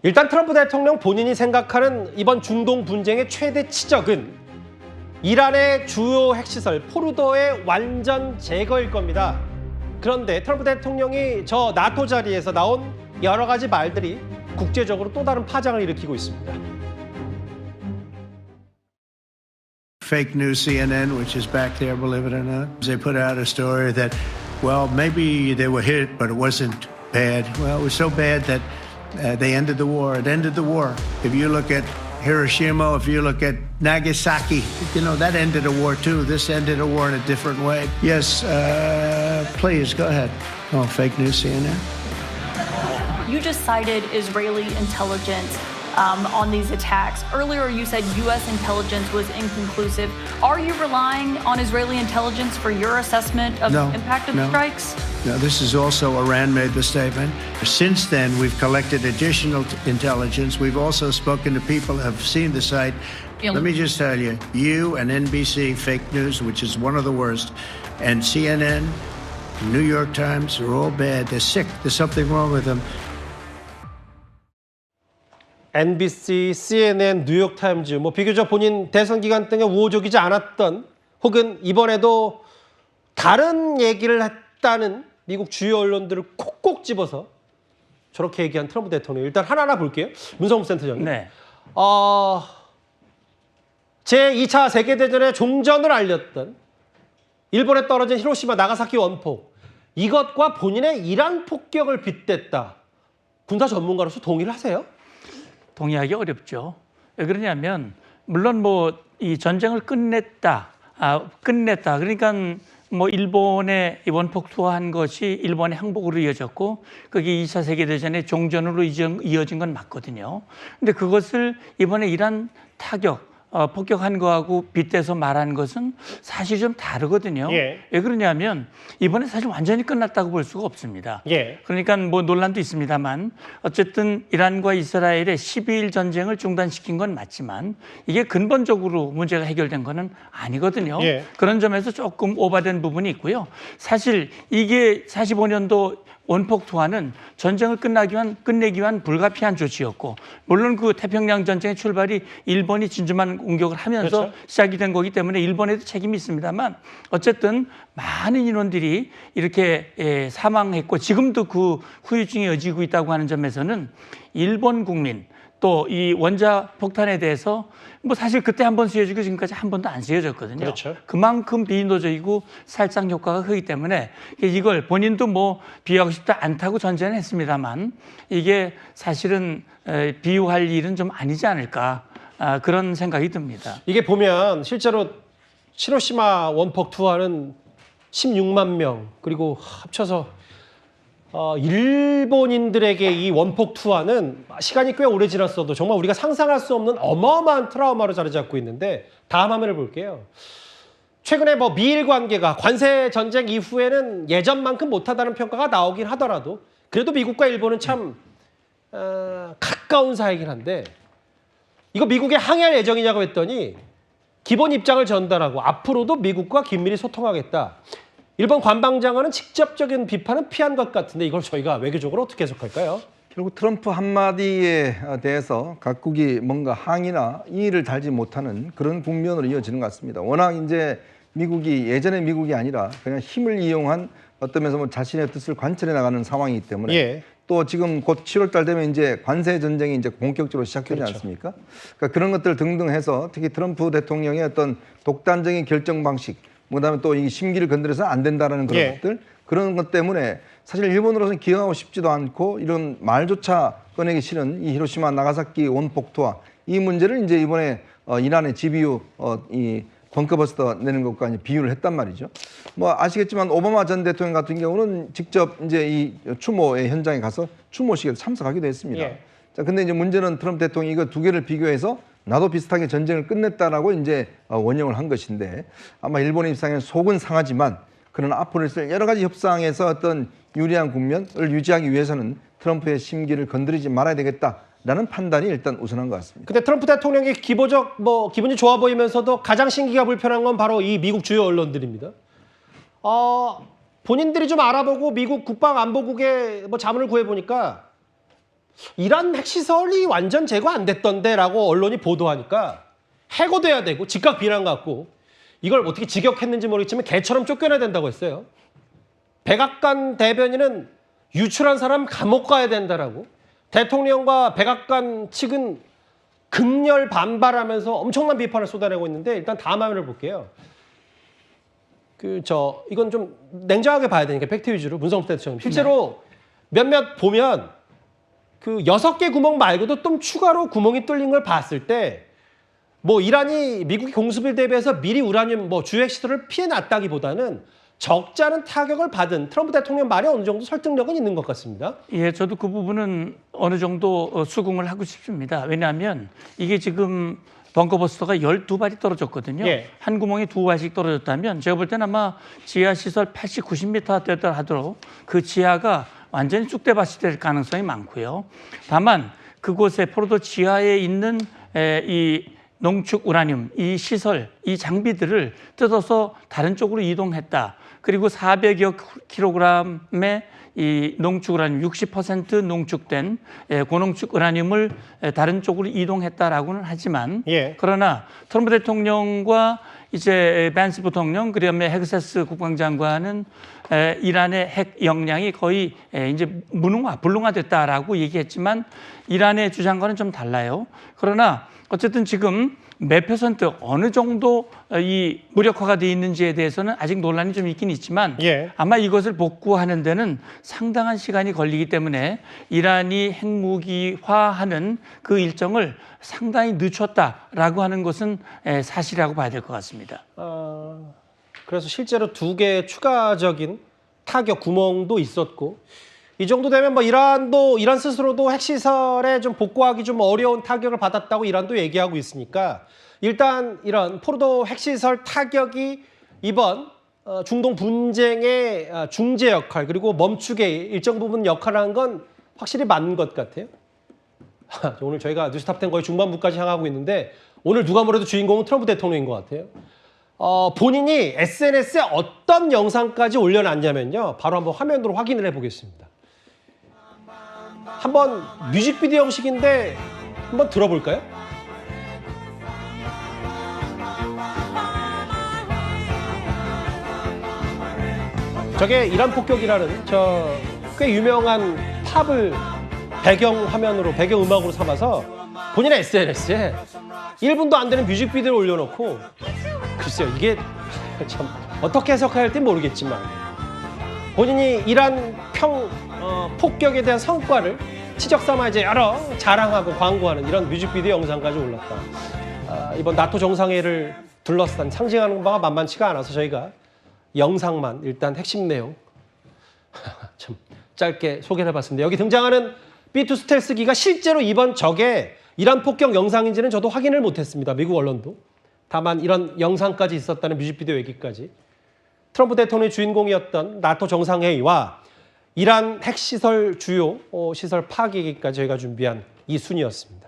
일단 트럼프 대통령 본인이 생각하는 이번 중동 분쟁의 최대 치적은 이란의 주요 핵시설 포르도의 완전 제거일 겁니다. 그런데 트럼프 대통령이 저 나토 자리에서 나온 여러 가지 말들이 국제적으로 또 다른 파장을 일으키고 있습니다. Fake news CNN, which is back there, believe it or not. They put out a story that, well, maybe they were hit, but it wasn't bad. Well, it was so bad that they ended the war. It ended the war. If you look at Hiroshima, if you look at Nagasaki, you know, that ended a war too. This ended a war in a different way. Yes, please, go ahead. Oh, fake news CNN. You just cited Israeli intelligence on these attacks. Earlier, you said U.S. intelligence was inconclusive. Are you relying on Israeli intelligence for your assessment of the impact of the strikes? No, this is also Iran made the statement. Since then, we've collected additional intelligence. We've also spoken to people who have seen the site. Let me just tell you, you and NBC fake news, which is one of the worst, and CNN, New York Times, are all bad. They're sick. There's something wrong with them. NBC, CNN, 뉴욕타임즈, 뭐 비교적 본인 대선 기간 등에 우호적이지 않았던 혹은 이번에도 다른 얘기를 했다는 미국 주요 언론들을 콕콕 집어서 저렇게 얘기한 트럼프 대통령. 일단 하나하나 볼게요. 문성무 센터장님. 네. 제2차 세계대전의 종전을 알렸던 일본에 떨어진 히로시마 나가사키 원폭. 이것과 본인의 이란 폭격을 빗댔다. 군사 전문가로서 동의를 하세요? 동의하기 어렵죠. 왜 그러냐면 물론 뭐 이 전쟁을 끝냈다. 그러니까 뭐 일본의 원폭 투하한 것이 일본의 항복으로 이어졌고 그게 2차 세계대전의 종전으로 이어진 건 맞거든요. 근데 그것을 이번에 이란 타격 폭격한 거하고 빗대서 말한 것은 사실 좀 다르거든요. 예. 왜 그러냐면 이번에 사실 완전히 끝났다고 볼 수가 없습니다. 예. 그러니까 뭐 논란도 있습니다만 어쨌든 이란과 이스라엘의 12일 전쟁을 중단시킨 건 맞지만 이게 근본적으로 문제가 해결된 거는 아니거든요. 예. 그런 점에서 조금 오바된 부분이 있고요. 사실 이게 45년도 원폭 투하는 전쟁을 끝내기 위한 불가피한 조치였고 물론 그 태평양 전쟁의 출발이 일본이 진주만 공격을 하면서 그렇죠. 시작이 된 거기 때문에 일본에도 책임이 있습니다만 어쨌든 많은 인원들이 이렇게 사망했고 지금도 그 후유증이 이어지고 있다고 하는 점에서는 일본 국민 또 이 원자 폭탄에 대해서 뭐 사실 그때 한 번 쓰여지고 지금까지 한 번도 안 쓰여졌거든요. 그렇죠. 그만큼 비인도적이고 살상 효과가 크기 때문에 이걸 본인도 뭐 비유하고 싶지 않다고 전제는 했습니다만 이게 사실은 비유할 일은 좀 아니지 않을까 그런 생각이 듭니다. 이게 보면 실제로 히로시마 원폭 투하는 16만 명 그리고 합쳐서 일본인들에게 이 원폭 투하는 시간이 꽤 오래 지났어도 정말 우리가 상상할 수 없는 어마어마한 트라우마로 자리 잡고 있는데 다음 화면을 볼게요. 최근에 뭐 미일 관계가 관세 전쟁 이후에는 예전만큼 못하다는 평가가 나오긴 하더라도 그래도 미국과 일본은 참 가까운 사이긴 한데 이거 미국에 항의할 예정이냐고 했더니 기본 입장을 전달하고 앞으로도 미국과 긴밀히 소통하겠다. 일본 관방장관은 직접적인 비판은 피한 것 같은데 이걸 저희가 외교적으로 어떻게 해석할까요? 결국 트럼프 한마디에 대해서 각국이 뭔가 항의나 이의를 달지 못하는 그런 국면으로 이어지는 것 같습니다. 워낙 이제 미국이 예전의 미국이 아니라 그냥 힘을 이용한 어떤 면에서 뭐 자신의 뜻을 관철해 나가는 상황이기 때문에 예. 또 지금 곧 7월 달 되면 이제 관세 전쟁이 이제 본격적으로 시작되지 그렇죠. 않습니까? 그러니까 그런 것들 등등 해서 특히 트럼프 대통령의 어떤 독단적인 결정 방식 그다음에 또 이 심기를 건드려서 안 된다라는 그런 예. 것들 그런 것 때문에 사실 일본으로서는 기억하고 싶지도 않고 이런 말조차 꺼내기 싫은 이 히로시마 나가사키 원폭 투하 이 문제를 이제 이번에 이란의 GBU 이 벙커버스터 내는 것과 이제 비유를 했단 말이죠. 뭐 아시겠지만 오바마 전 대통령 같은 경우는 직접 이제 이 추모의 현장에 가서 추모식에 참석하기도 했습니다. 예. 자, 근데 이제 문제는 트럼프 대통령이 이거 두 개를 비교해서 나도 비슷하게 전쟁을 끝냈다라고 이제 원형을 한 것인데 아마 일본의 입장에는 속은 상하지만 그런 앞으로 있을 여러 가지 협상에서 어떤 유리한 국면을 유지하기 위해서는 트럼프의 심기를 건드리지 말아야 되겠다라는 판단이 일단 우선한 것 같습니다. 근데 트럼프 대통령이 기분이 좋아 보이면서도 가장 심기가 불편한 건 바로 이 미국 주요 언론들입니다. 본인들이 좀 알아보고 미국 국방안보국에 뭐 자문을 구해보니까 이란 핵시설이 완전 제거 안 됐던데라고 언론이 보도하니까 해고돼야 되고 즉각 비난 갖고 이걸 어떻게 직역했는지 모르겠지만 개처럼 쫓겨나야 된다고 했어요. 백악관 대변인은 유출한 사람 감옥 가야 된다라고. 대통령과 백악관 측은 극렬 반발하면서 엄청난 비판을 쏟아내고 있는데 일단 다음 화면을 볼게요. 이건 좀 냉정하게 봐야 되니까 팩트 위주로 문성섭 대통령 실제로 몇몇 보면 그 6개 구멍 말고도 좀 추가로 구멍이 뚫린 걸 봤을 때 뭐 이란이 미국이 공습을 대비해서 미리 우라늄 주요 핵시설을 피해놨다기보다는 적지 않은 타격을 받은 트럼프 대통령 말이 어느 정도 설득력은 있는 것 같습니다. 예, 저도 그 부분은 어느 정도 수긍을 하고 싶습니다. 왜냐하면 이게 지금 벙커버스터가 12발이 떨어졌거든요. 예. 한 구멍에 2발씩 떨어졌다면 제가 볼 때는 아마 지하시설 80, 90m 됐다 하도록 그 지하가 완전히 쑥대밭이 될 가능성이 많고요. 다만 그곳에 포로도 지하에 있는 이 농축 우라늄, 이 시설, 이 장비들을 뜯어서 다른 쪽으로 이동했다. 그리고 400여 킬로그램의 이 농축 우라늄, 60% 농축된 고농축 우라늄을 다른 쪽으로 이동했다라고는 하지만 그러나 트럼프 대통령과 이제 벤스 부통령 그다음에 헤그세스 국방장관은 이란의 핵 역량이 거의 이제 불능화됐다라고 얘기했지만 이란의 주장과는 좀 달라요. 그러나 어쨌든 지금 몇 퍼센트 어느 정도 이 무력화가 돼 있는지에 대해서는 아직 논란이 좀 있긴 있지만 아마 이것을 복구하는 데는 상당한 시간이 걸리기 때문에 이란이 핵무기화하는 그 일정을 상당히 늦췄다라고 하는 것은 사실이라고 봐야 될 것 같습니다. 그래서 실제로 2개의 추가적인 타격 구멍도 있었고 이 정도 되면 이란 스스로도 핵시설에 좀 복구하기 좀 어려운 타격을 받았다고 이란도 얘기하고 있으니까 일단 이런 포르도 핵시설 타격이 이번 중동 분쟁의 중재 역할 그리고 멈추게 일정 부분 역할을 한 건 확실히 맞는 것 같아요. 오늘 저희가 뉴스탑10 거의 중반부까지 향하고 있는데 오늘 누가 뭐래도 주인공은 트럼프 대통령인 것 같아요. 본인이 SNS에 어떤 영상까지 올려놨냐면요. 바로 한번 화면으로 확인을 해보겠습니다. 한번 뮤직비디오 형식인데 한번 들어볼까요? 저게 이란 폭격이라는 꽤 유명한 팝을 배경 음악으로 삼아서 본인의 SNS에 1분도 안 되는 뮤직비디오를 올려놓고 글쎄요 이게 참 어떻게 해석해야 할지 모르겠지만 본인이 이란 폭격에 대한 성과를 치적 삼아 이제 여러 자랑하고 광고하는 이런 뮤직비디오 영상까지 올랐다. 이번 나토 정상회의를 둘러싼 상징하는 바가 만만치가 않아서 저희가 영상만 일단 핵심 내용 좀 짧게 소개를 해봤습니다. 여기 등장하는 B2 스텔스기가 실제로 이번 적의 이란 폭격 영상인지는 저도 확인을 못했습니다. 미국 언론도. 다만 이런 영상까지 있었다는 뮤직비디오 얘기까지. 트럼프 대통령의 주인공이었던 나토 정상회의와 이란 핵시설 주요 시설 파괴기까지 저희가 준비한 이 순이었습니다.